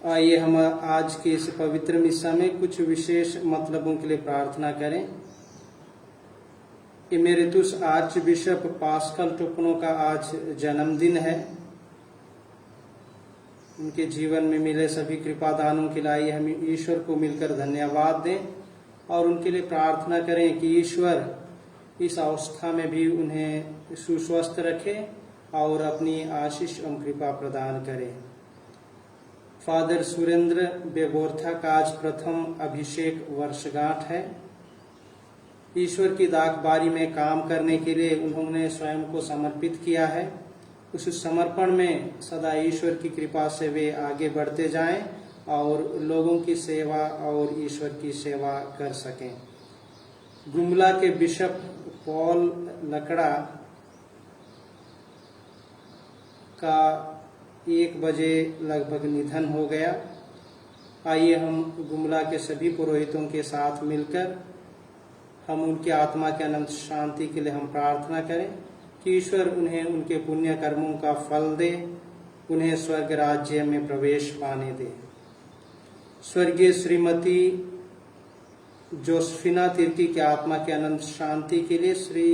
आइए हम आज के इस पवित्र मिस्सा में कुछ विशेष मतलबों के लिए प्रार्थना करें। इमेरिटस आर्च बिशप पास्कल टुपनो का आज जन्मदिन है। उनके जीवन में मिले सभी कृपादानों के लिए हम ईश्वर को मिलकर धन्यवाद दें और उनके लिए प्रार्थना करें कि ईश्वर इस अवस्था में भी उन्हें सुस्वस्थ रखे और अपनी आशीष एवं कृपा प्रदान करे। फादर सुरेंद्र बेगोरथा का आज प्रथम अभिषेक वर्षगांठ है। ईश्वर की दागबारी में काम करने के लिए उन्होंने स्वयं को समर्पित किया है। उस समर्पण में सदा ईश्वर की कृपा से वे आगे बढ़ते जाएं और लोगों की सेवा और ईश्वर की सेवा कर सकें। गुमला के बिशप पॉल लकड़ा का 1 बजे लगभग निधन हो गया। आइए हम गुमला के सभी पुरोहितों के साथ मिलकर हम उनकी आत्मा के अनंत शांति के लिए हम प्रार्थना करें कि ईश्वर उन्हें उनके पुण्य कर्मों का फल दे, उन्हें स्वर्ग राज्य में प्रवेश पाने दे। स्वर्गीय श्रीमती जोसेफिना तिर्की की आत्मा के अनंत शांति के लिए श्री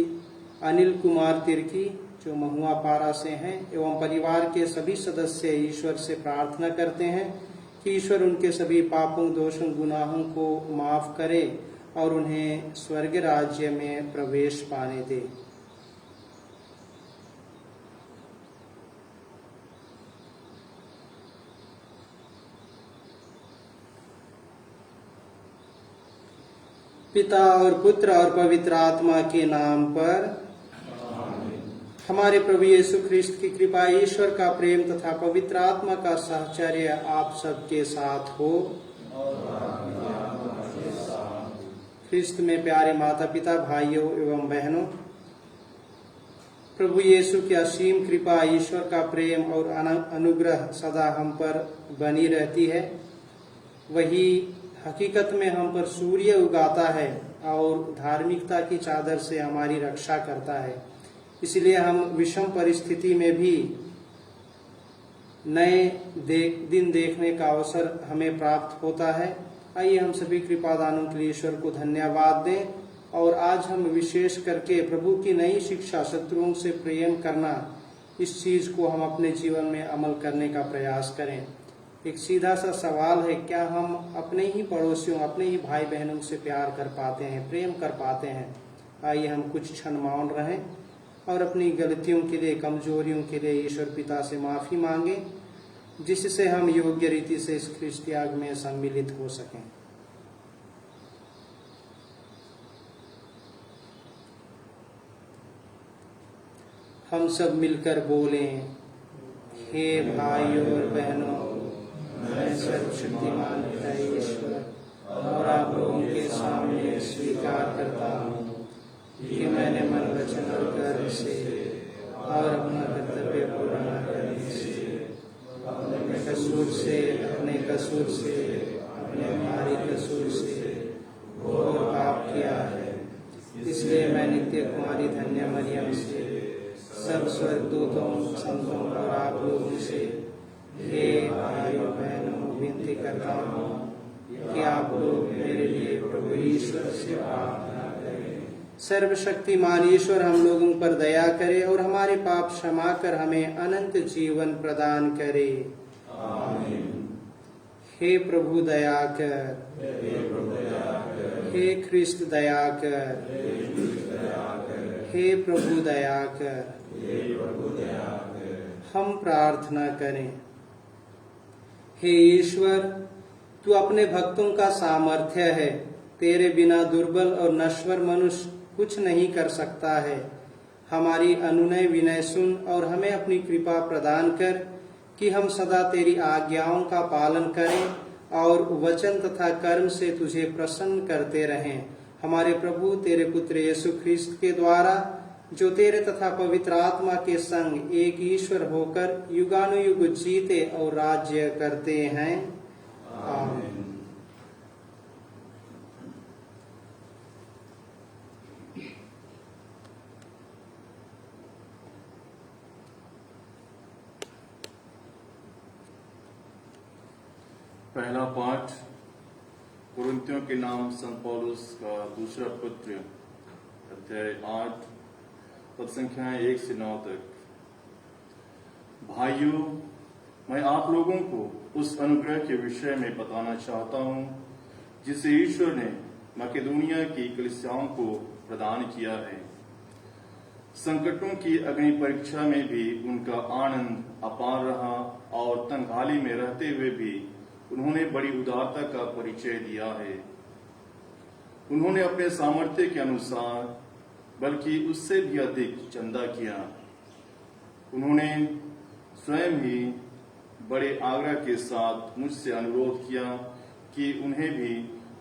अनिल कुमार तिर्की जो महुआ पारा से हैं एवं परिवार के सभी सदस्य ईश्वर से प्रार्थना करते हैं कि ईश्वर उनके सभी पापों, दोषों, गुनाहों को माफ करे और उन्हें स्वर्ग राज्य में प्रवेश पाने दे। पिता और पुत्र और पवित्र आत्मा के नाम पर हमारे प्रभु यीशु ख्रिस्त की कृपा, ईश्वर का प्रेम तथा पवित्र आत्मा का साहचर्य आप सबके साथ हो। ख्रिस्त में प्यारे माता पिता, भाइयों एवं बहनों, प्रभु यीशु की असीम कृपा, ईश्वर का प्रेम और अनुग्रह सदा हम पर बनी रहती है। वही हकीकत में हम पर सूर्य उगाता है और धार्मिकता की चादर से हमारी रक्षा करता है। इसलिए हम विषम परिस्थिति में भी नए दिन देखने का अवसर हमें प्राप्त होता है। आइए हम सभी कृपादानों के लिए ईश्वर को धन्यवाद दें और आज हम विशेष करके प्रभु की नई शिक्षा, शत्रुओं से प्रेम करना, इस चीज को हम अपने जीवन में अमल करने का प्रयास करें। एक सीधा सा सवाल है, क्या हम अपने ही पड़ोसियों, अपने ही भाई बहनों से प्यार कर पाते हैं, प्रेम कर पाते हैं? आइए हम कुछ क्षण मौन रहें और अपनी गलतियों के लिए, कमजोरियों के लिए ईश्वर पिता से माफी मांगे, जिससे हम योग्य रीति से इस ख्रिस्त त्याग में सम्मिलित हो सकें। हम सब मिलकर बोलें, हे भाइयों और बहनों, मैं सर्वशक्तिमान पिता ईश्वर और आप लोगों के सामने स्वीकार करता हूँ कि मैंने मन, वचन और कर्म से और अपना कर्तव्य पूरा न करने से, अपने कसूर से, अपने भारी कसूर से घोर पाप किया है। इसलिए मैं नित्य कुमारी धन्य मरियम से, सब स्वर्गदूतों, संतों और आप लोगों से, हे भाइयों बहनों, विनती करता हूँ कि आप लोग मेरे लिए प्रभु ईश्वर से प्रार्थना करें। सर्वशक्तिमान ईश्वर हम लोगों पर दया करे और हमारे पाप क्षमा कर हमें अनंत जीवन प्रदान करे। आमीन। हे प्रभु दया कर, हे ख्रिस्त दया कर, हे प्रभु दया कर। हम प्रार्थना करें। हे ईश्वर, तू अपने भक्तों का सामर्थ्य है। तेरे बिना दुर्बल और नश्वर मनुष्य कुछ नहीं कर सकता है। हमारी अनुनय विनय सुन और हमें अपनी कृपा प्रदान कर कि हम सदा तेरी आज्ञाओं का पालन करें और वचन तथा कर्म से तुझे प्रसन्न करते रहें। हमारे प्रभु तेरे पुत्र यीशु ख्रिस्त के द्वारा, जो तेरे तथा पवित्र आत्मा के संग एक ईश्वर होकर युगानुयुग जीते और राज्य करते हैं। आमीन। पहला पाठ कुरिन्थियों के नाम संत पौलुस का दूसरा पत्र, अध्याय 8, पद संख्याएं 1 से 9 तक। भाइयों, मैं आप लोगों को उस अनुग्रह के विषय में बताना चाहता हूं जिसे ईश्वर ने मकेदोनिया की कलीसियाओं को प्रदान किया है। संकटों की अग्नि परीक्षा में भी उनका आनंद अपार रहा और तंगहाली में रहते हुए भी उन्होंने बड़ी उदारता का परिचय दिया है। उन्होंने अपने सामर्थ्य के अनुसार, बल्कि उससे भी अधिक चंदा किया। उन्होंने स्वयं ही बड़े आग्रह के साथ मुझसे अनुरोध किया कि उन्हें भी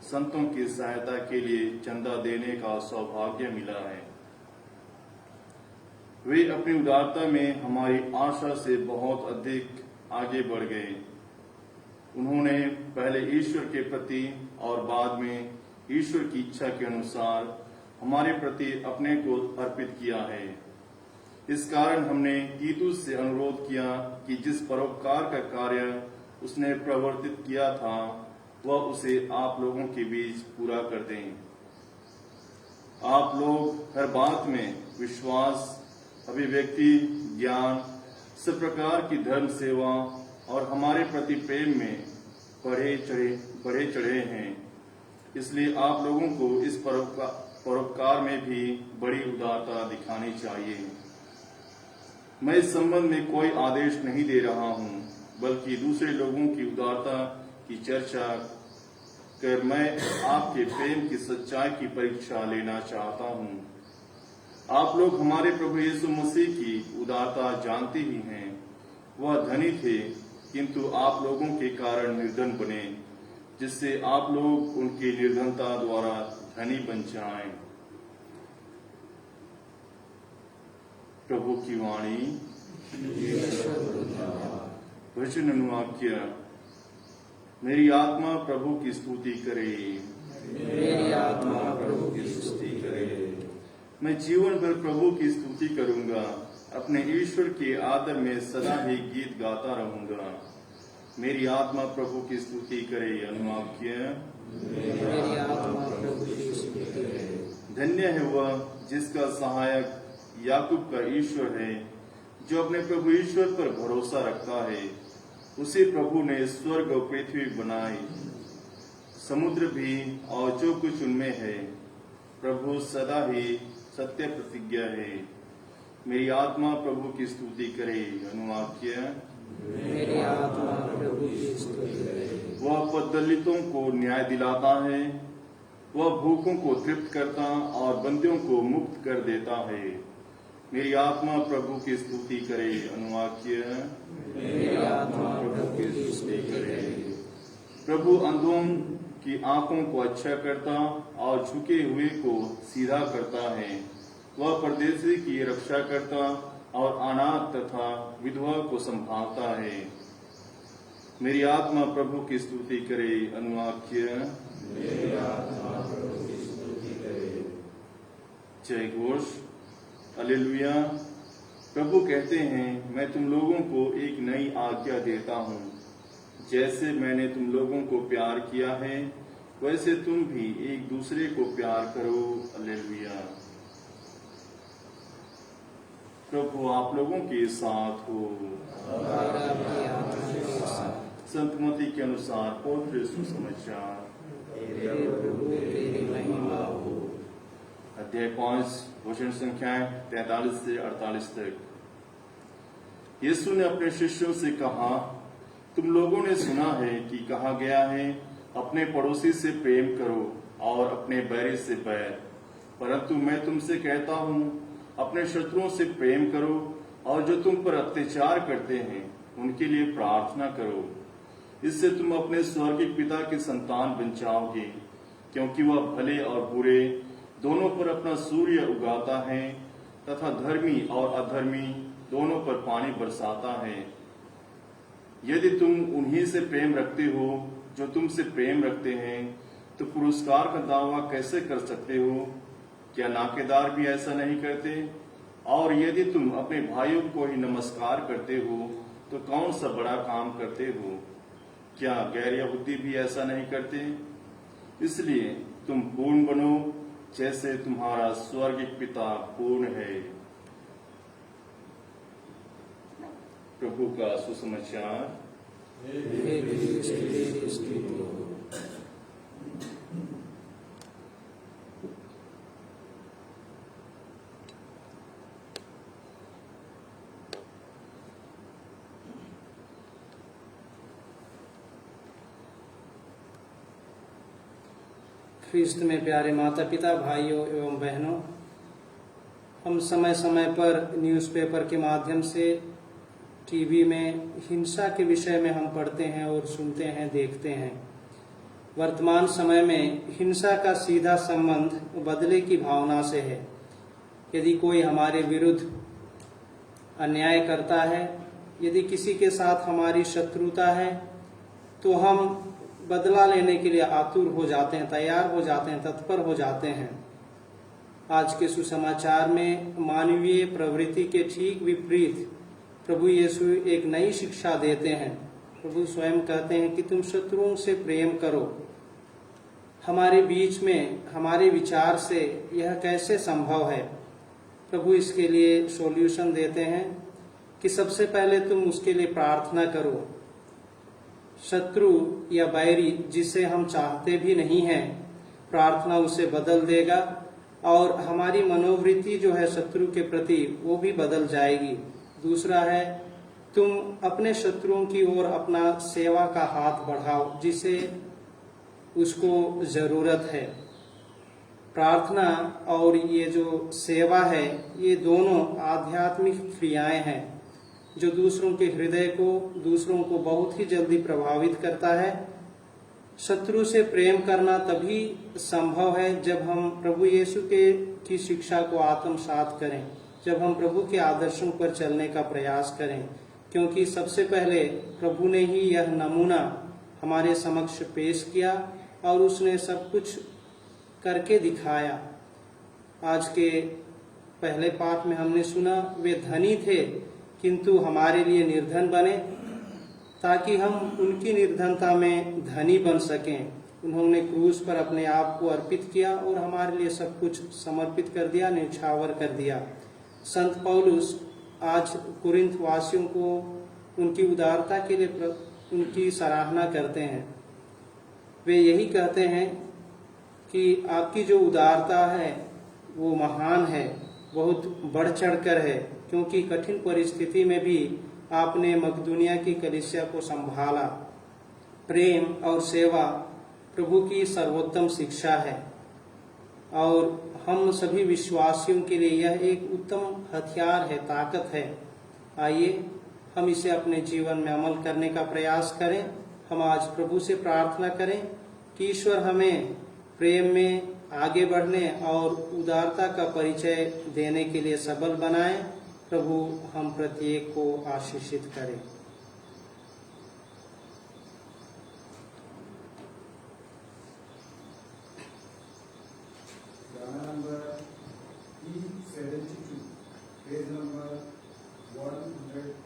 संतों की सहायता के लिए चंदा देने का सौभाग्य मिला है। वे अपनी उदारता में हमारी आशा से बहुत अधिक आगे बढ़ गए। उन्होंने पहले ईश्वर के प्रति और बाद में ईश्वर की इच्छा के अनुसार हमारे प्रति अपने को अर्पित किया है। इस कारण हमने तीतुस से अनुरोध किया कि जिस परोपकार का कार्य उसने प्रवर्तित किया था वह उसे आप लोगों के बीच पूरा कर दें। आप लोग हर बात में विश्वास, अभिव्यक्ति, ज्ञान, सब प्रकार की धर्म सेवा और हमारे प्रति प्रेम में बढ़े चढ़े हैं। इसलिए आप लोगों को इस परोपकार में भी बड़ी उदारता दिखानी चाहिए। मैं इस संबंध में कोई आदेश नहीं दे रहा हूं, बल्कि दूसरे लोगों की उदारता की चर्चा कर मैं आपके प्रेम की सच्चाई की परीक्षा लेना चाहता हूं। आप लोग हमारे प्रभु यीशु मसीह की उदारता जानते ही हैं। वह धनी थे, किंतु आप लोगों के कारण निर्धन बने, जिससे आप लोग उनकी निर्धनता द्वारा धनी बन जाएं। प्रभु की वाणी। वचन अनुवाक्य। मेरी आत्मा प्रभु की स्तुति करे, मेरी आत्मा प्रभु की स्तुति करे। मैं जीवन भर प्रभु की स्तुति करूंगा, अपने ईश्वर के आदर में सदा ही गीत गाता रहूंगा। मेरी आत्मा प्रभु की स्तुति करे। अनुवाक्य। मेरी आत्मा प्रभु की स्तुति करे। धन्य है वह जिसका सहायक याकूब का ईश्वर है, जो अपने प्रभु ईश्वर पर भरोसा रखता है। उसी प्रभु ने स्वर्ग और पृथ्वी बनाई, समुद्र भी और जो कुछ उनमें है। प्रभु सदा ही सत्य प्रतिज्ञा है। मेरी आत्मा प्रभु की स्तुति करे। अनुवाक्य, मेरी आत्मा प्रभु की स्तुति करे। वह दलितों को न्याय दिलाता है, वह भूखों को तृप्त करता और बंदियों को मुक्त कर देता है। मेरी आत्मा प्रभु की स्तुति करे। अनुवाक्य, मेरी आत्मा प्रभु की स्तुति करे। प्रभु अंधों की आंखों को अच्छा करता और झुके हुए को सीधा करता है। वह परदेशी की रक्षा करता और अनाथ तथा विधवा को संभालता है। मेरी आत्मा प्रभु की स्तुति करे। अनुवाक्य, मेरी आत्मा प्रभु की स्तुति करे। जय घोष। हालेलुया। प्रभु कहते हैं, मैं तुम लोगों को एक नई आज्ञा देता हूँ, जैसे मैंने तुम लोगों को प्यार किया है वैसे तुम भी एक दूसरे को प्यार करो। हालेलुया। प्रभु आप लोगों के साथ हो। संत मत्ती के अनुसार पवित्र सुसमाचार। अध्याय 5 वचन संख्याएं 43 से 48 तक। यीशु ने अपने शिष्यों से कहा, तुम लोगों ने सुना है कि कहा गया है, अपने पड़ोसी से प्रेम करो और अपने बैरी से बैर। परंतु मैं तुमसे कहता हूँ, अपने शत्रुओं से प्रेम करो और जो तुम पर अत्याचार करते हैं उनके लिए प्रार्थना करो। इससे तुम अपने स्वर्गीय पिता के संतान बन जाओगे, क्योंकि वह भले और बुरे दोनों पर अपना सूर्य उगाता है तथा धर्मी और अधर्मी दोनों पर पानी बरसाता है। यदि तुम उन्हीं से प्रेम रखते हो जो तुमसे प्रेम रखते हैं, तो पुरस्कार का दावा कैसे कर सकते हो? क्या नाकेदार भी ऐसा नहीं करते? और यदि तुम अपने भाइयों को ही नमस्कार करते हो, तो कौन सा बड़ा काम करते हो? क्या गैर यहूदी भी ऐसा नहीं करते? इसलिए तुम पूर्ण बनो, जैसे तुम्हारा स्वर्गीय पिता पूर्ण है। प्रभु का सुसमाचार। ख्रिस्त में प्यारे माता पिता, भाइयों एवं बहनों, हम समय समय पर न्यूज़पेपर के माध्यम से, टीवी में हिंसा के विषय में हम पढ़ते हैं और सुनते हैं, देखते हैं। वर्तमान समय में हिंसा का सीधा संबंध बदले की भावना से है। यदि कोई हमारे विरुद्ध अन्याय करता है, यदि किसी के साथ हमारी शत्रुता है, तो हम बदला लेने के लिए आतुर हो जाते हैं, तैयार हो जाते हैं, तत्पर हो जाते हैं। आज के सुसमाचार में मानवीय प्रवृत्ति के ठीक विपरीत प्रभु यीशु एक नई शिक्षा देते हैं। प्रभु स्वयं कहते हैं कि तुम शत्रुओं से प्रेम करो। हमारे बीच में हमारे विचार से यह कैसे संभव है? प्रभु इसके लिए सॉल्यूशन देते हैं कि सबसे पहले तुम उसके लिए प्रार्थना करो। शत्रु या बैरी जिसे हम चाहते भी नहीं हैं, प्रार्थना उसे बदल देगा और हमारी मनोवृत्ति जो है शत्रु के प्रति वो भी बदल जाएगी। दूसरा है, तुम अपने शत्रुओं की ओर अपना सेवा का हाथ बढ़ाओ जिसे उसको जरूरत है। प्रार्थना और ये जो सेवा है, ये दोनों आध्यात्मिक क्रियाएं हैं जो दूसरों के हृदय को, दूसरों को बहुत ही जल्दी प्रभावित करता है। शत्रु से प्रेम करना तभी संभव है जब हम प्रभु यीशु की शिक्षा को आत्मसात करें, जब हम प्रभु के आदर्शों पर चलने का प्रयास करें, क्योंकि सबसे पहले प्रभु ने ही यह नमूना हमारे समक्ष पेश किया और उसने सब कुछ करके दिखाया। आज के पहले पाठ में हमने सुना, वे धनी थे किंतु हमारे लिए निर्धन बने ताकि हम उनकी निर्धनता में धनी बन सकें। उन्होंने क्रूस पर अपने आप को अर्पित किया और हमारे लिए सब कुछ समर्पित कर दिया, न्यौछावर कर दिया। संत पौलुस आज कुरिन्थ वासियों को उनकी उदारता के लिए उनकी सराहना करते हैं। वे यही कहते हैं कि आपकी जो उदारता है वो महान है, बहुत बढ़ चढ़कर है, क्योंकि कठिन परिस्थिति में भी आपने मकदूनिया की कलीसिया को संभाला। प्रेम और सेवा प्रभु की सर्वोत्तम शिक्षा है और हम सभी विश्वासियों के लिए यह एक उत्तम हथियार है, ताकत है। आइए हम इसे अपने जीवन में अमल करने का प्रयास करें। हम आज प्रभु से प्रार्थना करें कि ईश्वर हमें प्रेम में आगे बढ़ने और उदारता का परिचय देने के लिए सबल बनाए। प्रभु हम प्रत्येक को आशीषित करें। गाना नंबर E72, पेज नंबर 163।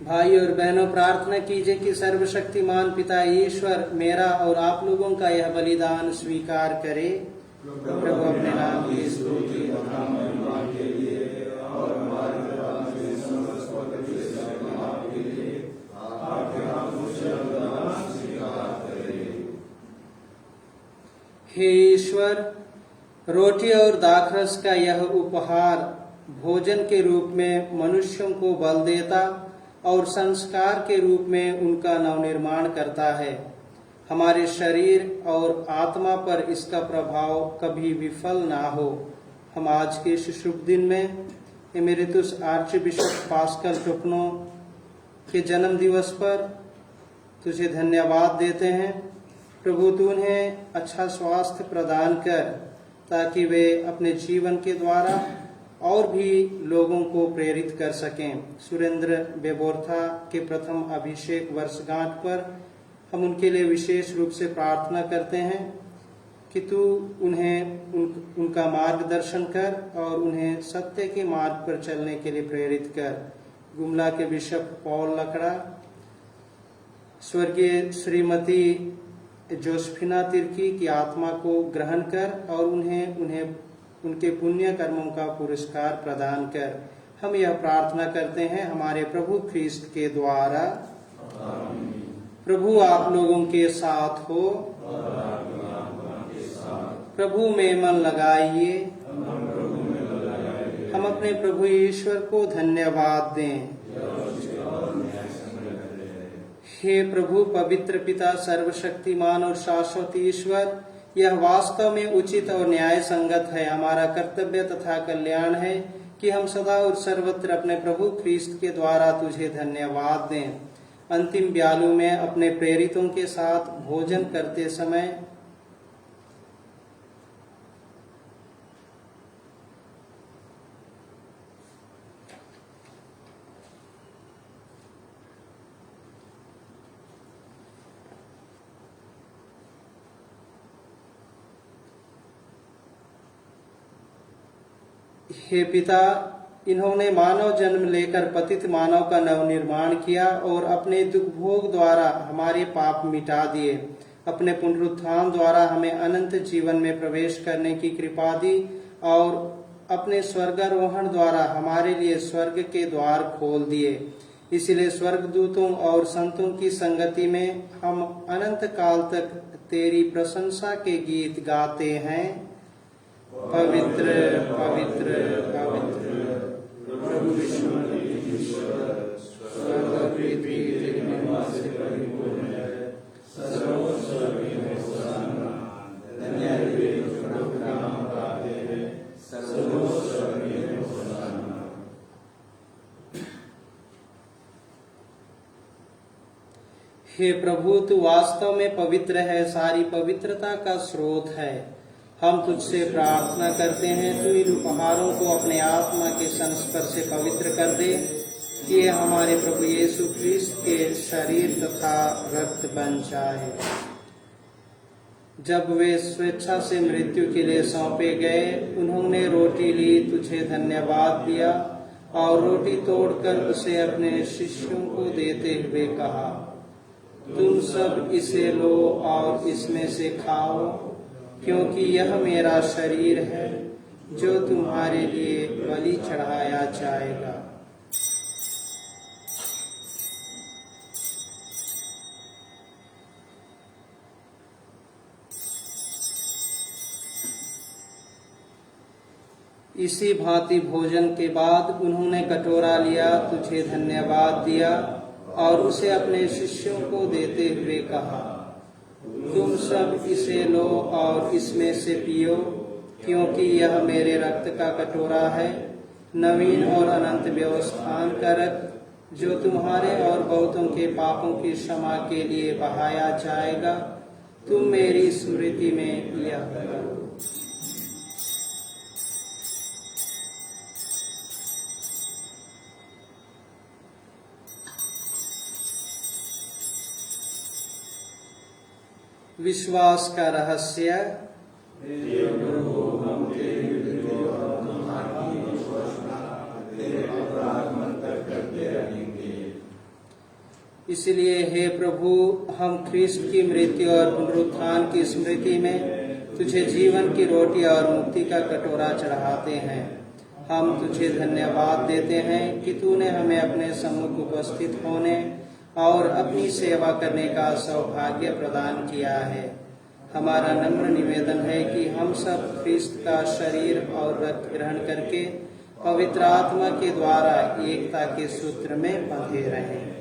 भाई और बहनों, प्रार्थना कीजिए कि सर्वशक्तिमान पिता ईश्वर मेरा और आप लोगों का यह बलिदान स्वीकार करे। प्रभु अपने नाम की स्तुति और महिमा के लिए और हमारे तरफ से समस्त पवित्र सेवा के लिए आपके नाम को बलिदान स्वीकार करे। हे ईश्वर, रोटी और दाखरस का यह उपहार भोजन के रूप में मनुष्यों को बल देता और संस्कार के रूप में उनका नवनिर्माण करता है। हमारे शरीर और आत्मा पर इसका प्रभाव कभी विफल ना हो। हम आज के इस शुभ दिन में इमेरिटस आर्चबिशप पास्कल टुपनो के जन्म दिवस पर तुझे धन्यवाद देते हैं। प्रभु तू उन्हें अच्छा स्वास्थ्य प्रदान कर, ताकि वे अपने जीवन के द्वारा और भी लोगों को प्रेरित कर सकें। सुरेंद्र बेबोरथा के प्रथम अभिषेक वर्षगांठ पर हम उनके लिए विशेष रूप से प्रार्थना करते हैं कि तू उन्हें उनका मार्गदर्शन कर और उन्हें सत्य के मार्ग पर चलने के लिए प्रेरित कर। गुमला के बिशप पॉल लकड़ा, स्वर्गीय श्रीमती जोसेफिना तिर्की की आत्मा को ग्रहण कर और उन्हें उनके पुण्य कर्मों का पुरस्कार प्रदान कर। हम यह प्रार्थना करते हैं हमारे प्रभु ख्रीस्त के द्वारा। आमीन। प्रभु आप लोगों के साथ हो। प्रभु में मन लगाइए। हम अपने प्रभु ईश्वर को धन्यवाद दें। हे प्रभु पवित्र पिता, सर्वशक्तिमान और शाश्वत ईश्वर, यह वास्तव में उचित और न्याय संगत है, हमारा कर्तव्य तथा कल्याण है कि हम सदा और सर्वत्र अपने प्रभु ख्रीस्त के द्वारा तुझे धन्यवाद दें। अंतिम ब्यालू में अपने प्रेरितों के साथ भोजन करते समय हे पिता, इन्होंने मानव जन्म लेकर पतित मानव का नवनिर्माण किया और अपने दुख भोग द्वारा हमारे पाप मिटा दिए। अपने पुनरुत्थान द्वारा हमें अनंत जीवन में प्रवेश करने की कृपा दी और अपने स्वर्गारोहण द्वारा हमारे लिए स्वर्ग के द्वार खोल दिए। इसलिए स्वर्गदूतों और संतों की संगति में हम अनंत काल तक तेरी प्रशंसा के गीत गाते हैं। पवित्र पवित्र पवित्र प्रभु विष्णु ईश्वर, स्वर्ग और पृथ्वी तेरी महिमा से परिपूर्ण है। सर्वोच्च स्वर्ग में होशाना, धन्य है वे जो प्रभु का नाम गाते हैं। सर्वोच्च स्वर्ग में होशाना। हे प्रभु, तू वास्तव में पवित्र है, सारी पवित्रता का स्रोत है। हम तुझसे प्रार्थना करते हैं, तू इन उपहारों को अपने आत्मा के संस्पर्श से पवित्र कर दे कि ये हमारे प्रभु यीशु ख्रिस्त के शरीर तथा रक्त बन जाए। जब वे स्वेच्छा से मृत्यु के लिए सौंपे गए, उन्होंने रोटी ली, तुझे धन्यवाद दिया और रोटी तोड़कर उसे अपने शिष्यों को देते हुए कहा, तुम सब इसे लो और इसमें से खाओ, क्योंकि यह मेरा शरीर है जो तुम्हारे लिए बलि चढ़ाया जाएगा। इसी भांति भोजन के बाद उन्होंने कटोरा लिया, तुझे धन्यवाद दिया और उसे अपने शिष्यों को देते हुए कहा, तुम सब इसे लो और इसमें से पियो, क्योंकि यह मेरे रक्त का कटोरा है, नवीन और अनंत व्यवस्थान का रक्त, जो तुम्हारे और बहुतों के पापों की क्षमा के लिए बहाया जाएगा। तुम मेरी स्मृति में यह करो। विश्वास का रहस्य। इसलिए हे प्रभु, हम ख्रिस्त की मृत्यु और पुनरुत्थान की स्मृति में तुझे जीवन की रोटी और मुक्ति का कटोरा चढ़ाते हैं। हम तुझे धन्यवाद देते हैं कि तूने हमें अपने सम्मुख उपस्थित होने और अपनी सेवा करने का सौभाग्य प्रदान किया है। हमारा नम्र निवेदन है कि हम सब ख्रिस्त का शरीर और रक्त ग्रहण करके पवित्र आत्मा के द्वारा एकता के सूत्र में बंधे रहें।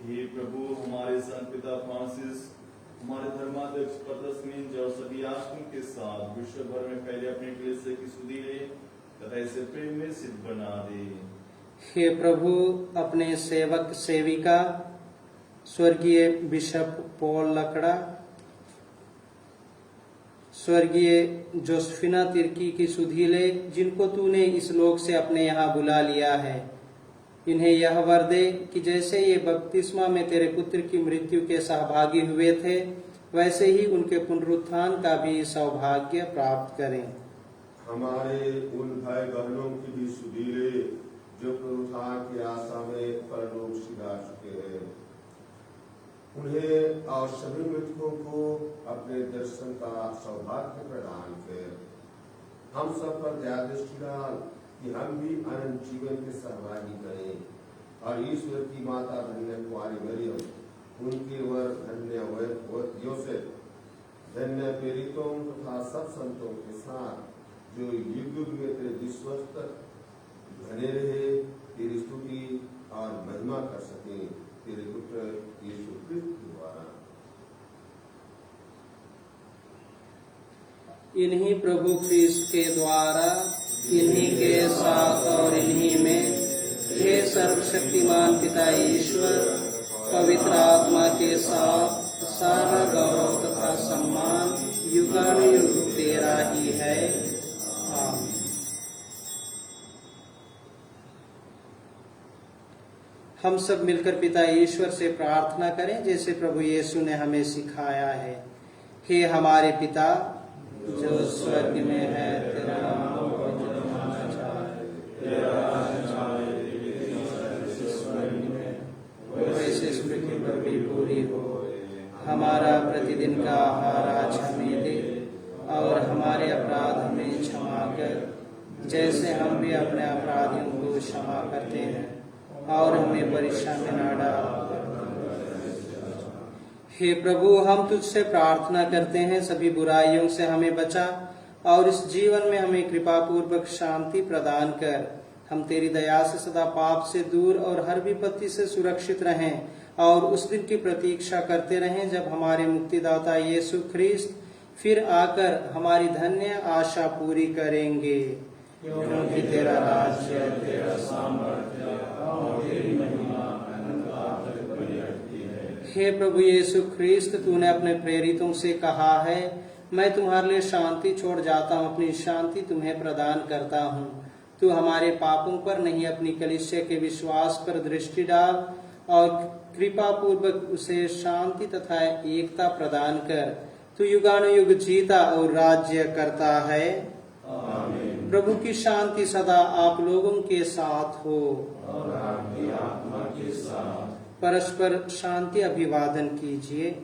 हे प्रभु, हमारे संत पिता फ्रांसिस, हमारे धर्माध्यक्ष पत्रस्मिंज और सभी आश्रम के साथ विश्व भर में फैले अपने कलीसिया की सुधि ले तथा इसे प्रेम में सिद्ध बना दे। हे प्रभु, अपने सेवक सेविका स्वर्गीय बिशप पॉल लकड़ा, स्वर्गीय जोसेफिना तिर्की की सुधि ले, जिनको तूने इस लोक से अपने यहाँ बुला लिया है। इन्हें यह वर दे कि जैसे ये बपतिस्मा में तेरे पुत्र की मृत्यु के सहभागी हुए थे, वैसे ही उनके पुनरुत्थान का भी सौभाग्य प्राप्त करें। हमारे उन भाई बहनों की भी सुधि ले जो पुनरुत्थान की आशा में परलोक सिधा चुके हैं। उन्हें और सभी मृतकों को अपने दर्शन का सौभाग्य प्रदान कर हम सब पर दया दृष्टि डाल कि हम भी अनंत जीवन के सहभागी बने और ईश्वर की माता धन्य कुंवारी मरियम, उनके वर धन्य योसेफ, धन्य प्रेरितों तथा सब संतों के साथ जो युग युग में तेरे विश्वास तक बने रहे, तेरी स्तुति और महिमा कर सके तेरे पुत्र यीशु ख्रिस्त द्वारा। इन्हीं प्रभु ख्रिस्त के द्वारा, इन्हीं के साथ और इन्हीं में, हे सर्वशक्तिमान पिता ईश्वर, पवित्र आत्मा के साथ सारा गौरव तथा सम्मान युगानुयुग तेरा ही है। आमीन। हम सब मिलकर पिता ईश्वर से प्रार्थना करें जैसे प्रभु यीशु ने हमें सिखाया है। हे हमारे पिता जो स्वर्ग में है, तेरा नाम पवित्र माना जाए। प्रतिदिन का आहार आज हमें दे, और हमारे अपराध हमें क्षमा कर, जैसे हम भी अपने अपराधियों को क्षमा करते हैं, और हमें परीक्षा में न डाल। हे प्रभु, हम तुझसे प्रार्थना करते हैं, सभी बुराइयों से हमें बचा और इस जीवन में हमें कृपा पूर्वक शांति प्रदान कर। हम तेरी दया से सदा पाप से दूर और हर विपत्ति से सुरक्षित रहें, और उस दिन की प्रतीक्षा करते रहें जब हमारे मुक्तिदाता यीशु ख्रिस्त फिर आकर हमारी धन्य आशा पूरी करेंगे। क्योंकि तेरा राज्य, तेरा सामर्थ्य और तेरी महिमा अनंत तक बनी रहती है। हे प्रभु यीशु ख्रिस्त, तूने अपने प्रेरितों से कहा है, मैं तुम्हारे लिए शांति छोड़ जाता हूँ, अपनी शांति तुम्हें प्रदान करता हूँ। तू हमारे पापों पर नहीं, अपनी कलीसिया के विश्वास पर दृष्टि डाल और कृपा पूर्वक उसे शांति तथा एकता प्रदान कर। तू युगानुयुग जीता और राज्य करता है। आमीन। प्रभु की शांति सदा आप लोगों के साथ हो और आपकी आत्मा के साथ। परस्पर शांति अभिवादन कीजिए।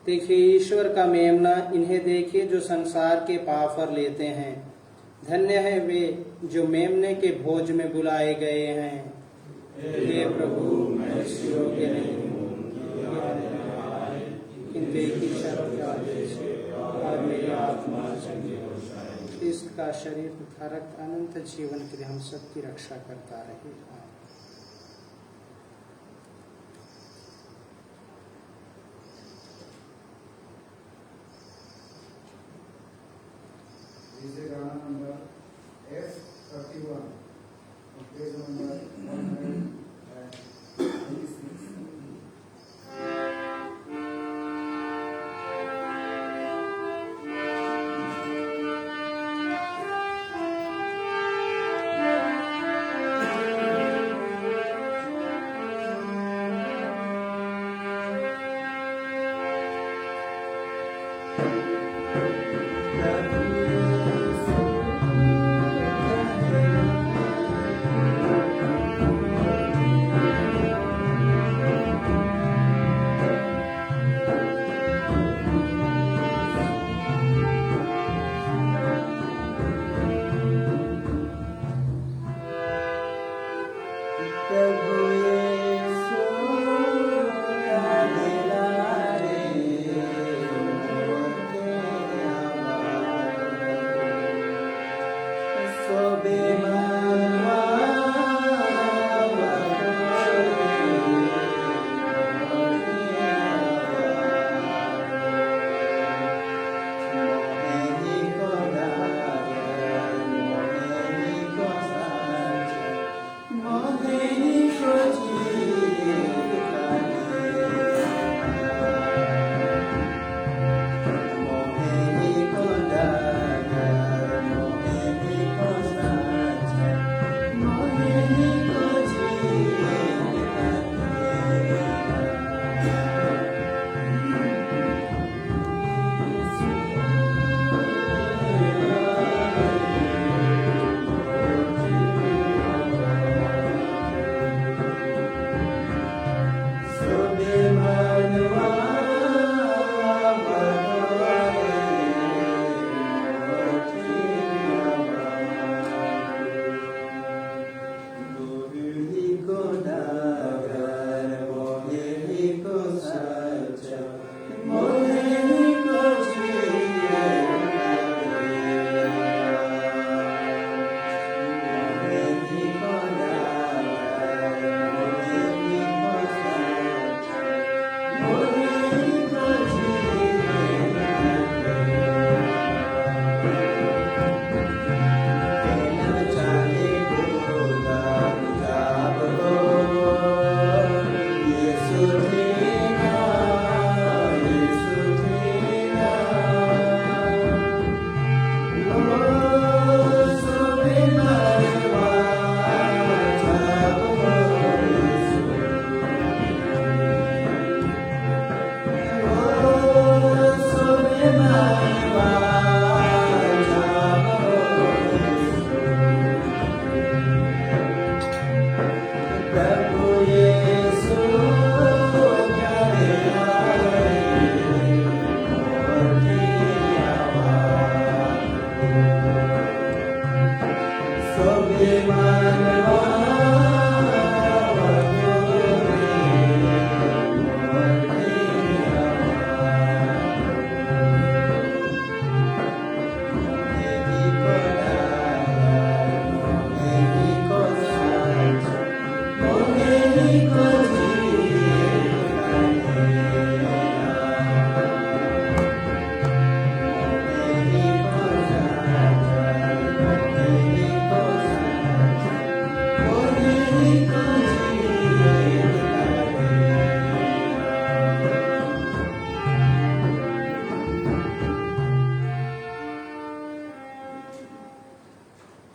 देखिए, ईश्वर का मेमना, इन्हें देखिए जो संसार के पाप पर लेते हैं। धन्य है वे जो मेमने के भोज में बुलाए गए हैं। हे प्रभु, मैं इस योग्य नहीं हूँ किंतु एक ही शब्द का आदेश और मेरी आत्मा चंगी हो जाए। इसका शरीर तथा रक्त अनंत जीवन के लिए हम सबकी रक्षा करता रहेगा। गाना number F31, page number 186। Thank you.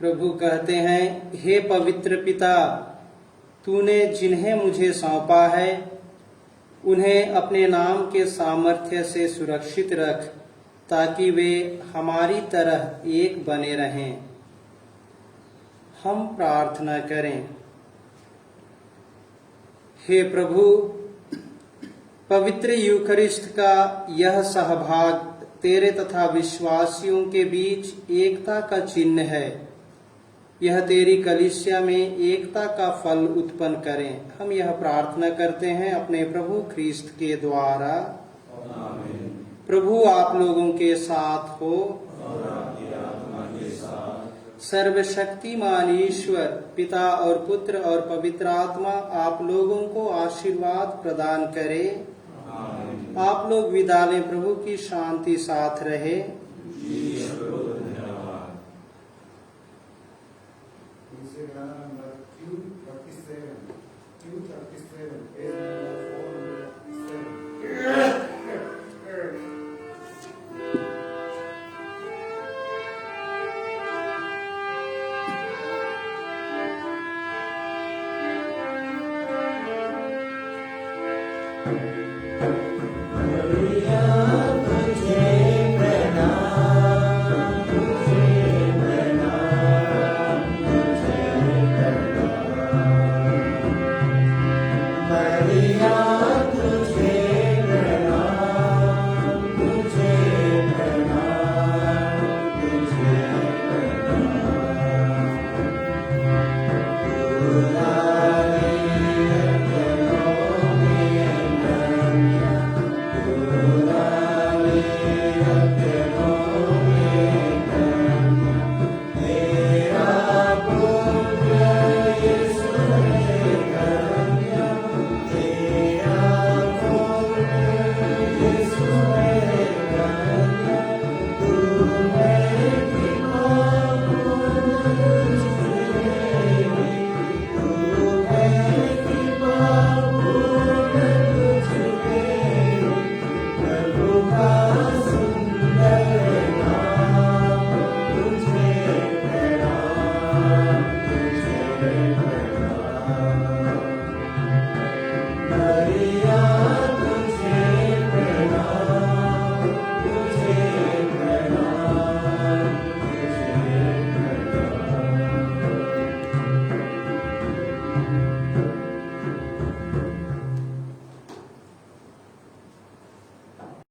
प्रभु कहते हैं, हे पवित्र पिता, तूने जिन्हें मुझे सौंपा है उन्हें अपने नाम के सामर्थ्य से सुरक्षित रख, ताकि वे हमारी तरह एक बने रहें। हम प्रार्थना करें। हे प्रभु, पवित्र यूखरिस्ट का यह सहभाग तेरे तथा विश्वासियों के बीच एकता का चिन्ह है। यह तेरी कलीसिया में एकता का फल उत्पन्न करें। हम यह प्रार्थना करते हैं अपने प्रभु ख्रीस्त के द्वारा। आमीन। प्रभु आप लोगों के साथ हो और आपकी आत्मा के साथ। सर्वशक्तिमान ईश्वर पिता और पुत्र और पवित्र आत्मा आप लोगों को आशीर्वाद प्रदान करे। आमीन। आप लोग विदा लें। प्रभु की शांति साथ रहे। दूसरे गाना नंबर Q37, पेज नंबर 407।